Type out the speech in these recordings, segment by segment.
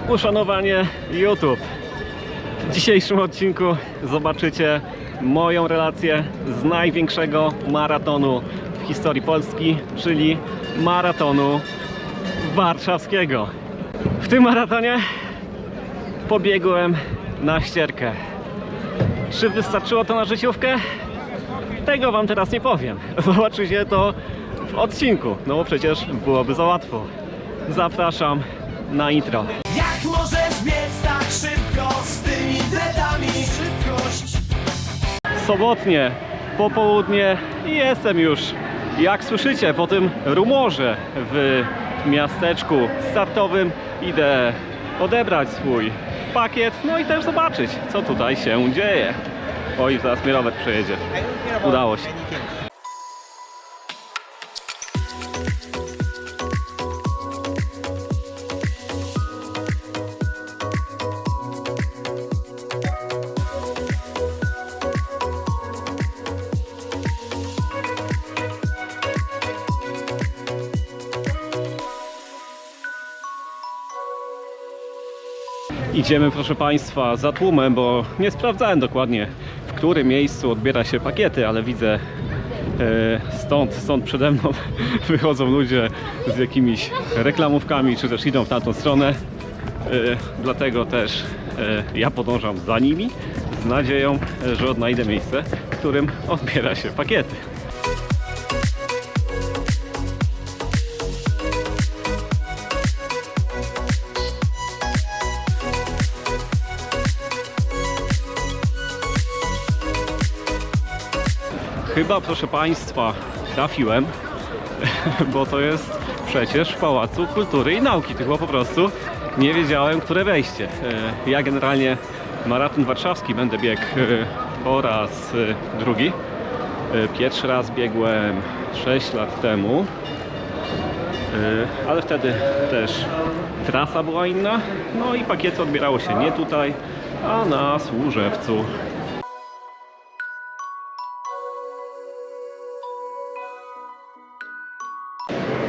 Uszanowanie YouTube. W dzisiejszym odcinku zobaczycie moją relację z największego maratonu w historii Polski, czyli maratonu warszawskiego. W tym maratonie pobiegłem na ścierkę. Czy wystarczyło to na życiówkę? Tego wam teraz nie powiem. Zobaczycie to w odcinku, no bo przecież byłoby za łatwo. Zapraszam na intro. Jak możesz biec tak szybko z tymi dreadami? Szybkość. Sobotnie popołudnie i jestem już, jak słyszycie, po tym rumorze w miasteczku startowym. Idę odebrać swój pakiet, no i też zobaczyć, co tutaj się dzieje. Oj, zaraz mnie rower przejedzie. Udało się. Idziemy, proszę Państwa, za tłumem, bo nie sprawdzałem dokładnie, w którym miejscu odbiera się pakiety, ale widzę stąd przede mną wychodzą ludzie z jakimiś reklamówkami, czy też idą w tamtą stronę. Dlatego też ja podążam za nimi z nadzieją, że odnajdę miejsce, w którym odbiera się pakiety. Chyba, proszę Państwa, trafiłem, bo to jest przecież w Pałacu Kultury i Nauki, tylko po prostu nie wiedziałem, które wejście. Ja generalnie maraton warszawski będę biegł po raz drugi. Pierwszy raz biegłem 6 lat temu, ale wtedy też trasa była inna, no i pakiety odbierało się nie tutaj, a na Służewcu.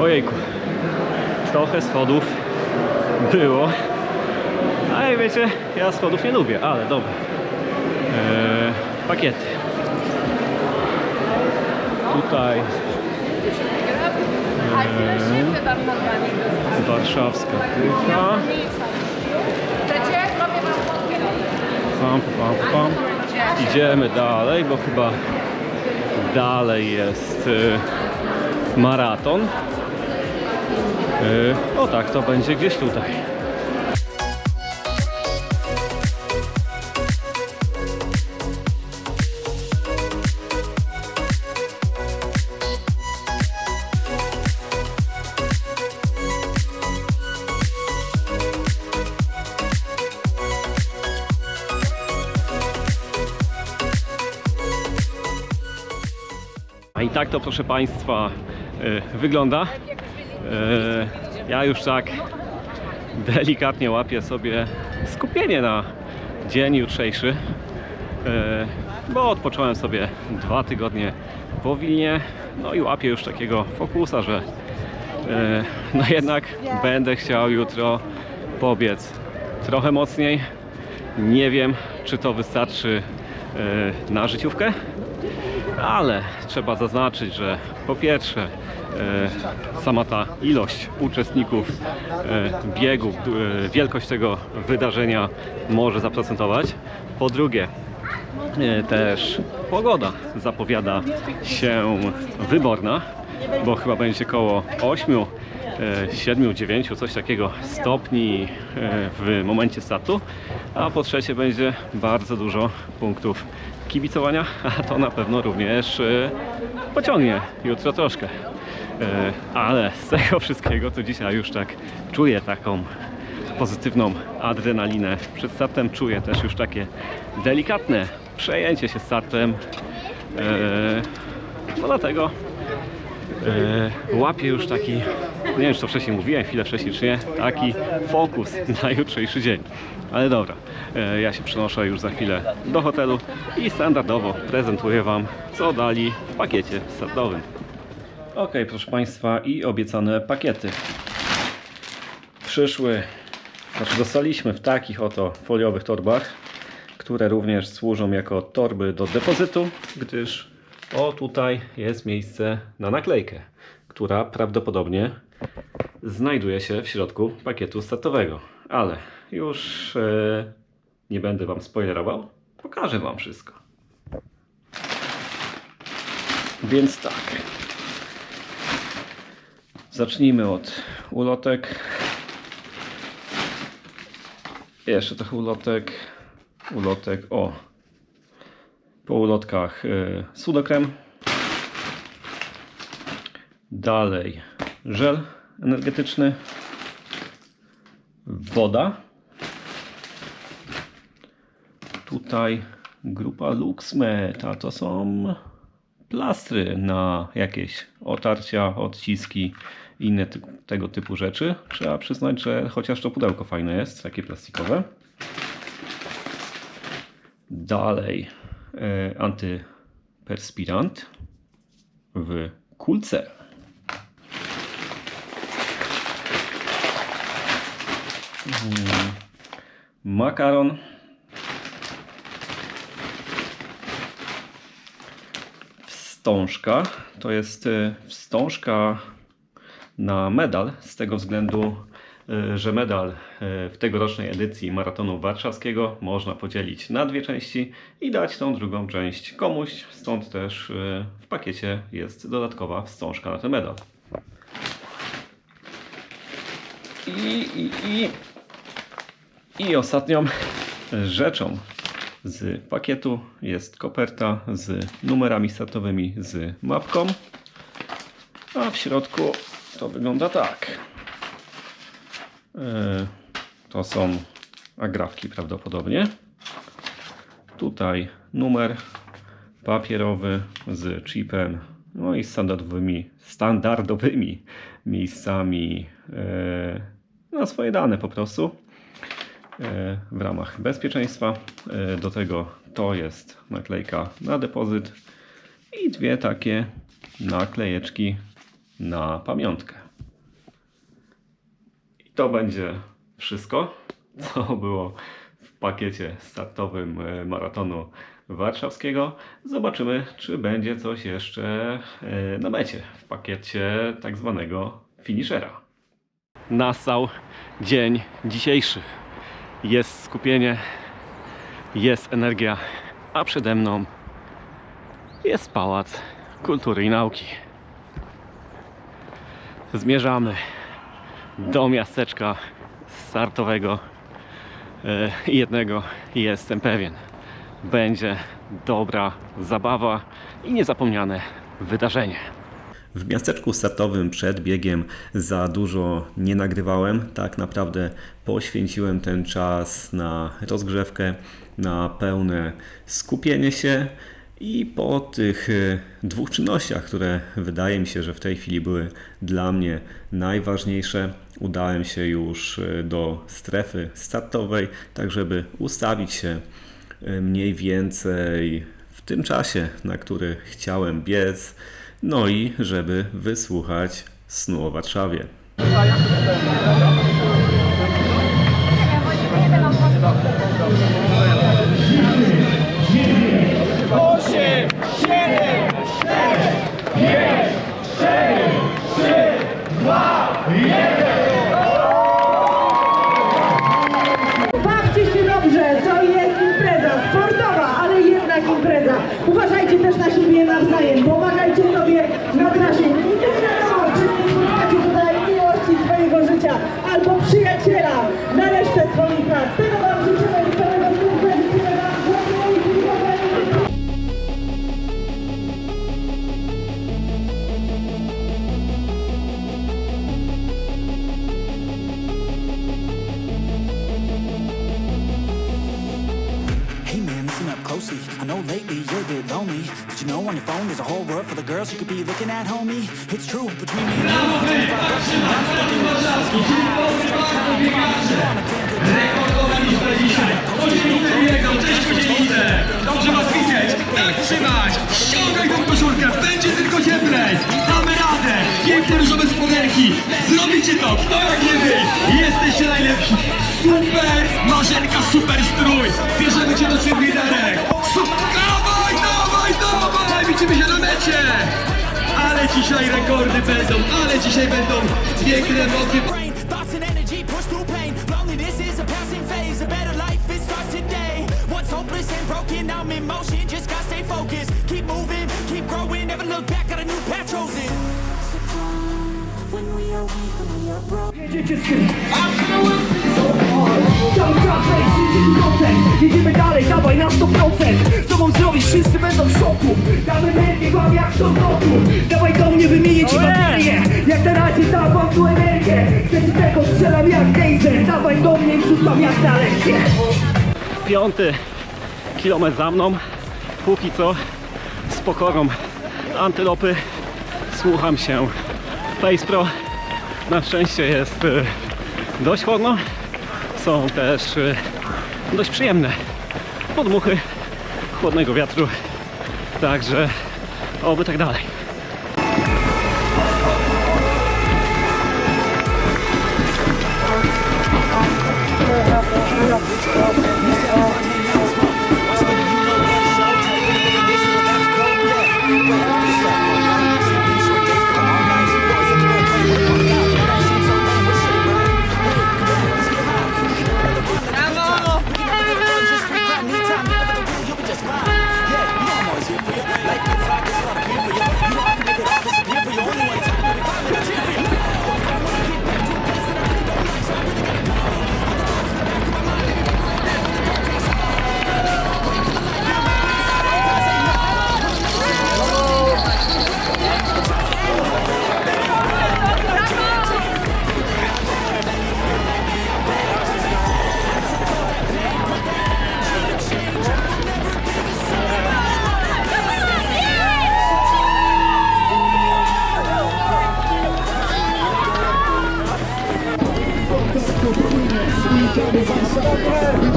Ojejku, trochę schodów było, ale wiecie, ja schodów nie lubię, ale dobra. Pakiety. Tutaj warszawska kucha. Pam. Idziemy dalej, bo chyba dalej jest maraton. O tak, to będzie gdzieś tutaj. A i tak to, proszę Państwa, wygląda. Ja już tak delikatnie łapię sobie skupienie na dzień jutrzejszy, bo odpocząłem sobie 2 tygodnie po Wilnie, no i łapię już takiego fokusa, że no jednak będę chciał jutro pobiec trochę mocniej. Nie wiem, czy to wystarczy na życiówkę, ale trzeba zaznaczyć, że po pierwsze sama ta ilość uczestników biegu, wielkość tego wydarzenia może zaprocentować. Po drugie, też pogoda zapowiada się wyborna, bo chyba będzie koło 8, 7, 9, coś takiego stopni w momencie startu. A po trzecie, będzie bardzo dużo punktów kibicowania, a to na pewno również pociągnie jutro troszkę. Ale z tego wszystkiego to dzisiaj już tak czuję taką pozytywną adrenalinę przed startem. Czuję też już takie delikatne przejęcie się startem. No dlatego łapię już taki, nie wiem, czy to wcześniej mówiłem, chwilę wcześniej czy nie, taki fokus na jutrzejszy dzień. Ale dobra, ja się przenoszę już za chwilę do hotelu i standardowo prezentuję Wam, co dali w pakiecie startowym. Ok, proszę Państwa, i obiecane pakiety przyszły Znaczy dostaliśmy w takich oto foliowych torbach, które również służą jako torby do depozytu, gdyż o tutaj jest miejsce na naklejkę, która prawdopodobnie znajduje się w środku pakietu startowego. Ale już nie będę Wam spoilerował, pokażę Wam wszystko. Więc tak, zacznijmy od ulotek. Jeszcze trochę ulotek. O, po ulotkach sudokrem. Dalej żel energetyczny, woda. Tutaj grupa LuxMed, a to są plastry na jakieś otarcia, odciski i inne tego typu rzeczy. Trzeba przyznać, że chociaż to pudełko fajne jest, takie plastikowe. Dalej antyperspirant w kulce. Makaron. Wstążka. To jest wstążka na medal, z tego względu, że medal w tegorocznej edycji Maratonu Warszawskiego można podzielić na dwie części i dać tą drugą część komuś, stąd też w pakiecie jest dodatkowa wstążka na ten medal. I ostatnią rzeczą z pakietu jest koperta z numerami startowymi, z mapką, a w środku to wygląda tak. To są agrafki prawdopodobnie. Tutaj numer papierowy z chipem, no i standardowymi miejscami na swoje dane po prostu w ramach bezpieczeństwa. Do tego to jest naklejka na depozyt i dwie takie naklejeczki na pamiątkę. I to będzie wszystko, co było w pakiecie startowym Maratonu Warszawskiego. Zobaczymy, czy będzie coś jeszcze na mecie w pakiecie tak zwanego finishera. Nastał dzień dzisiejszy. Jest skupienie, jest energia, a przede mną jest Pałac Kultury i Nauki. Zmierzamy do miasteczka startowego i jednego jestem pewien. Będzie dobra zabawa i niezapomniane wydarzenie. W miasteczku startowym przed biegiem za dużo nie nagrywałem. Tak naprawdę poświęciłem ten czas na rozgrzewkę, na pełne skupienie się i po tych dwóch czynnościach, które wydaje mi się, że w tej chwili były dla mnie najważniejsze, udałem się już do strefy startowej, tak żeby ustawić się mniej więcej w tym czasie, na który chciałem biec. No i żeby wysłuchać snu o Warszawie. Bawcie się dobrze, to jest impreza sportowa, ale jednak impreza. Uważajcie też na siebie nawzajem, pomagajcie sobie na trasie. I nie wiadomo, czy nie spotkacie tutaj miłości swojego życia albo przyjaciela na resztę swoich lat. Tego wam życzymy z całego serca, życzymy wam zdrowia i powodzenia. Hey man, listen up closely. I know lately you're a bit lonely, but you know on your phone there's a whole world full of girls you could be looking at, homie. It's true, between me and you, it's only vibration. That's what they do. Let's get high, let's take time. Come on, man, you want a damn good time. Cześć Kozienice! Dobrze was widzieć! Tak trzymać! Ściągaj tą koszulkę! Będzie tylko cieplej! Damy radę! Piękne różowe spodenki! Zrobicie to! Kto jak nie wy! Jesteście najlepsi! Super! Marzenka, super strój! Bierzemy cię do cheerleaderek! Dawaj, dawaj, dawaj! Widzimy się na mecie! Ale dzisiaj rekordy będą, ale dzisiaj będą piękne emocje. brain. Thoughts and energy push through pain. Loneliness is a passing phase. A better life, it starts today. Once hopeless and broken, I'm in motion. Just gotta stay focused. Keep moving, keep growing. Never look back, got a new path chosen. When we are weak, when we are broken. Jedziecie z tym. Cały czas leci kontent. Jedziemy dalej, dawaj na 100%. Z tobą zrobisz, wszyscy będą w szoku. Damy energię wam jak to w roku. Dawaj do mnie, wymienię ci baterię. Jak na razie dam wam tu energię. Chcecie tego, strzelam jak gejzer. Dawaj do mnie, wrzucam jak na lekcję. 5. kilometr za mną. Póki co z pokorą antylopy słucham się Pace Pro. Na szczęście jest dość chłodno. Są też dość przyjemne podmuchy chłodnego wiatru. Także oby tak dalej.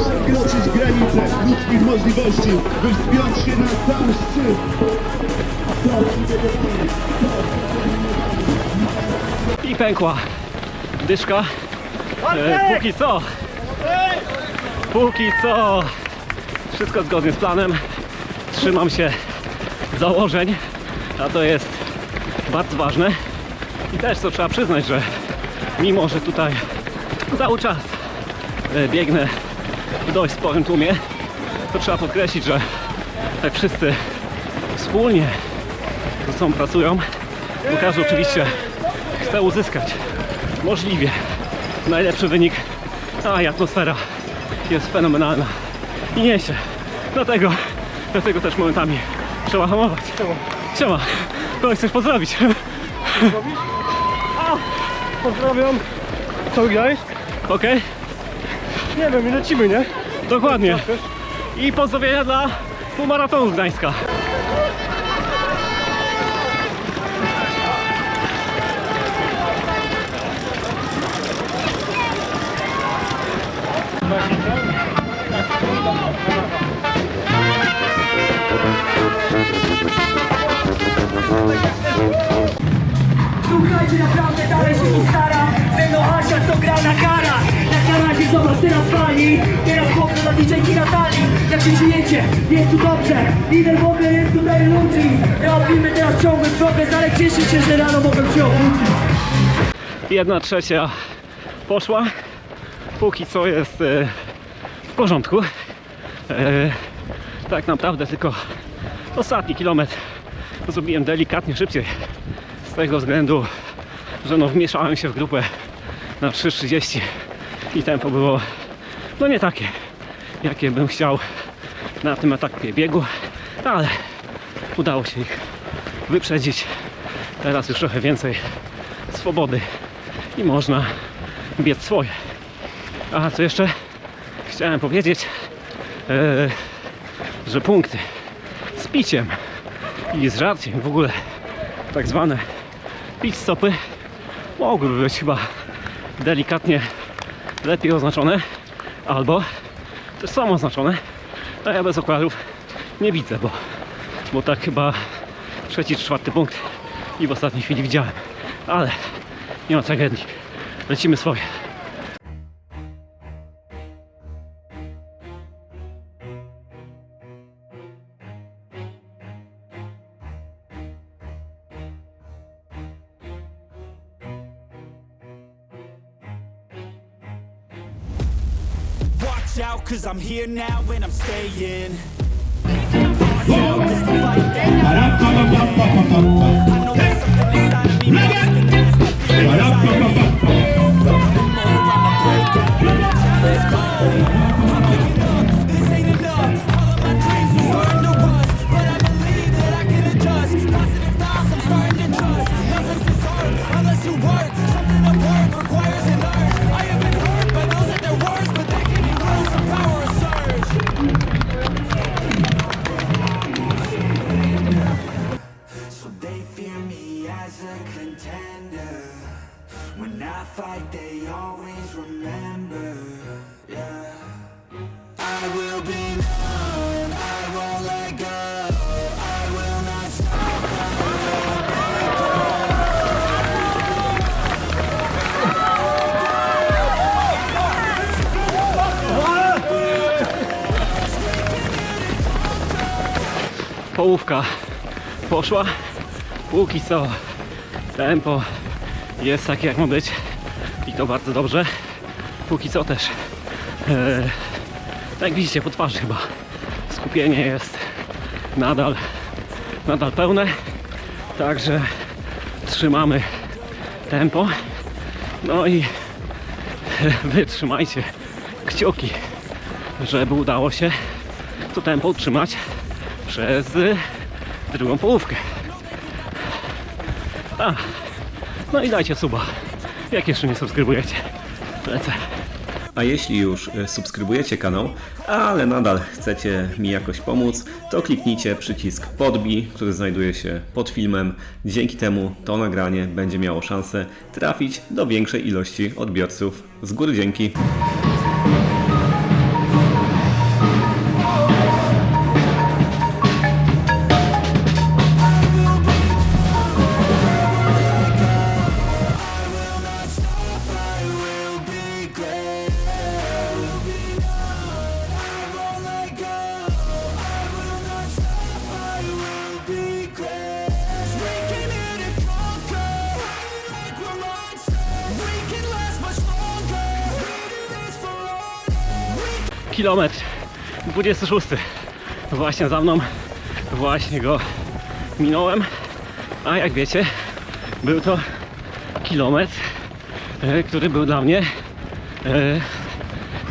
Przekroczyć granice ludzkich możliwości, by wspiąć się na sam szczyt. I pękła dyszka. Póki co wszystko zgodnie z planem. Trzymam się założeń, a to jest bardzo ważne. I też co trzeba przyznać, że mimo, że tutaj cały czas biegnę w dość sporym tłumie, to trzeba podkreślić, że tak wszyscy wspólnie ze sobą pracują, bo każdy oczywiście chce uzyskać możliwie najlepszy wynik, a i atmosfera jest fenomenalna i niesie. Dlatego też momentami trzeba hamować. Siema, kogoś chcesz pozdrowić? Pozdrawiam. Co grałeś? Okej? Nie wiem, i lecimy, nie? Dokładnie. I pozdrowienia dla półmaratonu z Gdańska. Słuchajcie, naprawdę dalej się nie staram. Ze mną Asia, co gra na kara. Jak na razie zobacz, teraz fali. Teraz chłopcy na DJ-ki Natalii. Jak się czujecie? Jest tu dobrze. Lider w ogóle jest tutaj ludzi. Robimy teraz ciągły progres, ale cieszę się, że rano mogę się obudzić. 1/3 poszła. Póki co jest w porządku. Tak naprawdę tylko ostatni kilometr zrobiłem delikatnie szybciej. Z tego względu, że wmieszałem się w grupę na 3:30 i tempo było nie takie, jakie bym chciał na tym etapie biegu, ale udało się ich wyprzedzić. Teraz już trochę więcej swobody i można biec swoje. A co jeszcze chciałem powiedzieć, że punkty z piciem i z żarciem, w ogóle tak zwane pit stopy, mogłyby być chyba delikatnie lepiej oznaczone, albo też są oznaczone, a ja bez okularów nie widzę, bo tak chyba 3. czy 4. punkt i w ostatniej chwili widziałem, ale nie ma tragedii, lecimy swoje. watch out, cause I'm here now and I'm staying. Watch out, cause the fight that I know there's something inside of me more than this, but fear inside of me. I'ma break out, let's go. I'm waking up, this ain't enough. All of my dreams are starting to rust, but I believe that I can adjust. Positive thoughts, I'm starting to trust. Nothing's as hard unless you work. Something to work requires an urge. I have been hurt by those at their worst, but they can lose the power of surge. So they fear me as a contender. When I fight, they always remember. Yeah. I will be known, I won't let go. I will not stop, I will break Połówka poszła, póki co tempo jest takie jak ma być i to bardzo dobrze. Póki co też tak jak widzicie po twarzy chyba skupienie jest nadal pełne, także trzymamy tempo, no i wytrzymajcie kciuki, żeby udało się to tempo utrzymać przez drugą połówkę. No i dajcie suba, jak jeszcze nie subskrybujecie. Lecę. A jeśli już subskrybujecie kanał, ale nadal chcecie mi jakoś pomóc, to kliknijcie przycisk podbij, który znajduje się pod filmem. Dzięki temu to nagranie będzie miało szansę trafić do większej ilości odbiorców. Z góry dzięki. Kilometr 26 właśnie za mną, właśnie go minąłem, a jak wiecie był to kilometr, który był dla mnie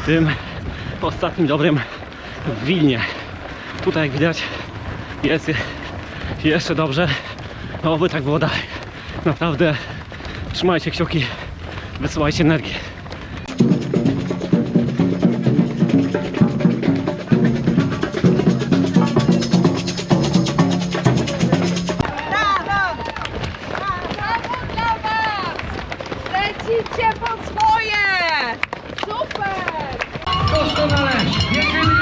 tym ostatnim dobrym w Wilnie. Tutaj jak widać jest jeszcze dobrze, oby tak było dalej. Naprawdę trzymajcie kciuki, wysyłajcie energię. Lecicie pod swoje! Super! Doskonale! Jedziemy!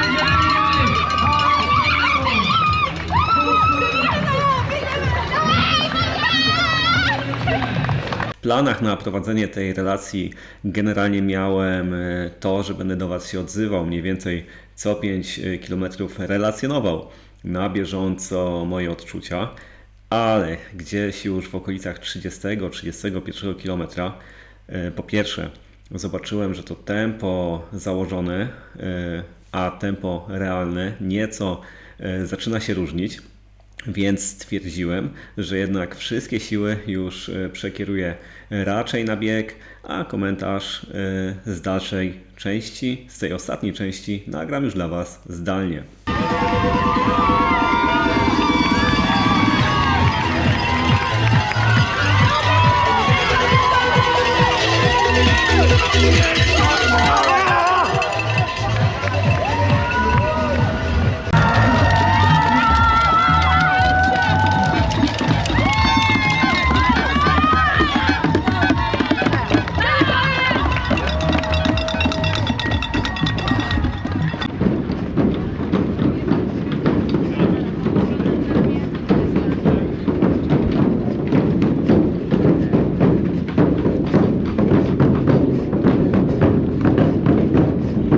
W planach na prowadzenie tej relacji generalnie miałem to, że będę do Was się odzywał, mniej więcej co 5 km relacjonował na bieżąco moje odczucia, ale gdzieś już w okolicach 30-31 km po pierwsze zobaczyłem, że to tempo założone, a tempo realne nieco zaczyna się różnić. Więc stwierdziłem, że jednak wszystkie siły już przekieruję raczej na bieg, a komentarz z dalszej części, z tej ostatniej części nagram już dla Was zdalnie.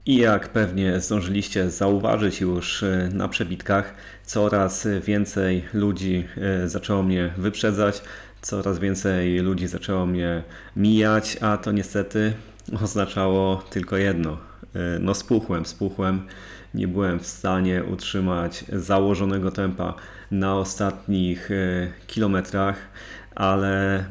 I jak pewnie zdążyliście zauważyć już na przebitkach, coraz więcej ludzi zaczęło mnie wyprzedzać, coraz więcej ludzi zaczęło mnie mijać, a to niestety oznaczało tylko jedno. no spuchłem. Nie byłem w stanie utrzymać założonego tempa na ostatnich kilometrach, ale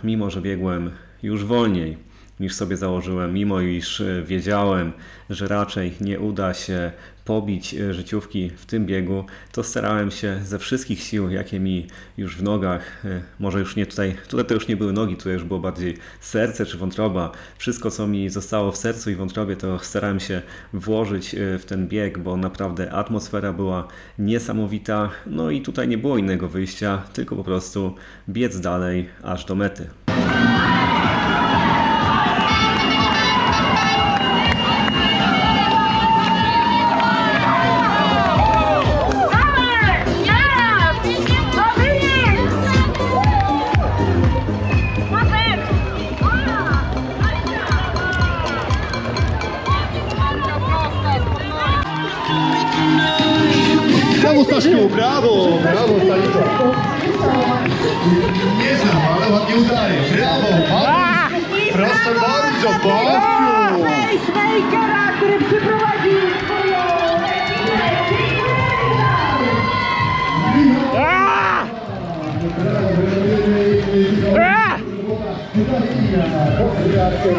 mimo że biegłem już wolniej niż sobie założyłem, mimo iż wiedziałem, że raczej nie uda się pobić życiówki w tym biegu, to starałem się ze wszystkich sił, jakie mi już w nogach, może już nie tutaj to już nie były nogi, tutaj już było bardziej serce czy wątroba, wszystko co mi zostało w sercu i wątrobie, to starałem się włożyć w ten bieg, bo naprawdę atmosfera była niesamowita, no i tutaj nie było innego wyjścia, tylko po prostu biec dalej aż do mety. Brawo Staszku, brawo Stanisław. Nie znam, ale ładnie udaje. Brawo, proszę bardzo, Basiu. Pacemakera, który przyprowadził swoją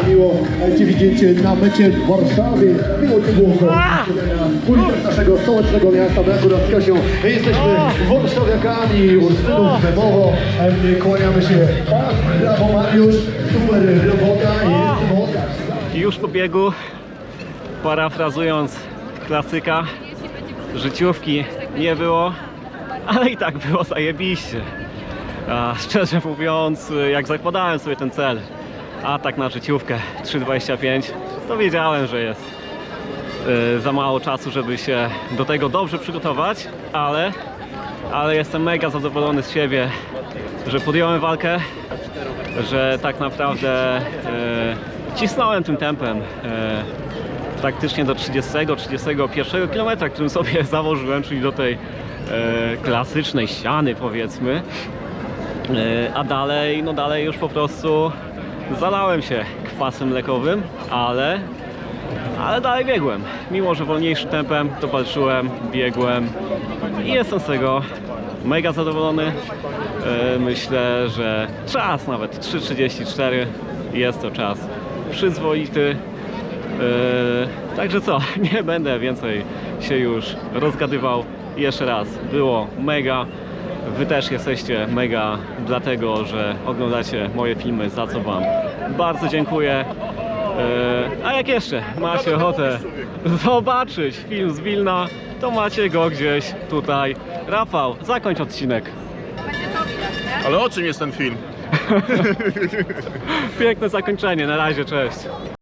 Miło Cię widzieć na mecie w Warszawie. Miło Cię było w ulicach naszego stołecznego miasta. My akurat z Kasią jesteśmy warszawiakami, Urstynów, Bemowo. Kłaniamy się. Brawo Mariusz, super robota i Już po biegu, parafrazując klasyka, życiówki nie było, ale i tak było zajebiście. A szczerze mówiąc, jak zakładałem sobie ten cel, atak na życiówkę 3:25, to wiedziałem, że jest za mało czasu, żeby się do tego dobrze przygotować, ale jestem mega zadowolony z siebie, że podjąłem walkę, że tak naprawdę cisnąłem tym tempem praktycznie do 30-31 km, którym sobie założyłem, czyli do tej klasycznej ściany, powiedzmy. A dalej, no dalej już po prostu zalałem się kwasem mlekowym, ale dalej biegłem. Mimo że wolniejszym tempem, to walczyłem, biegłem i jestem z tego mega zadowolony. Myślę, że czas nawet 3:34 jest to czas przyzwoity. Także co, nie będę więcej się już rozgadywał. Jeszcze raz, było mega. Wy też jesteście mega, dlatego że oglądacie moje filmy, za co Wam bardzo dziękuję. A jak jeszcze macie ochotę zobaczyć film z Wilna, to macie go gdzieś tutaj. Rafał, zakończ odcinek. Ale o czym jest ten film? Piękne zakończenie, na razie, cześć.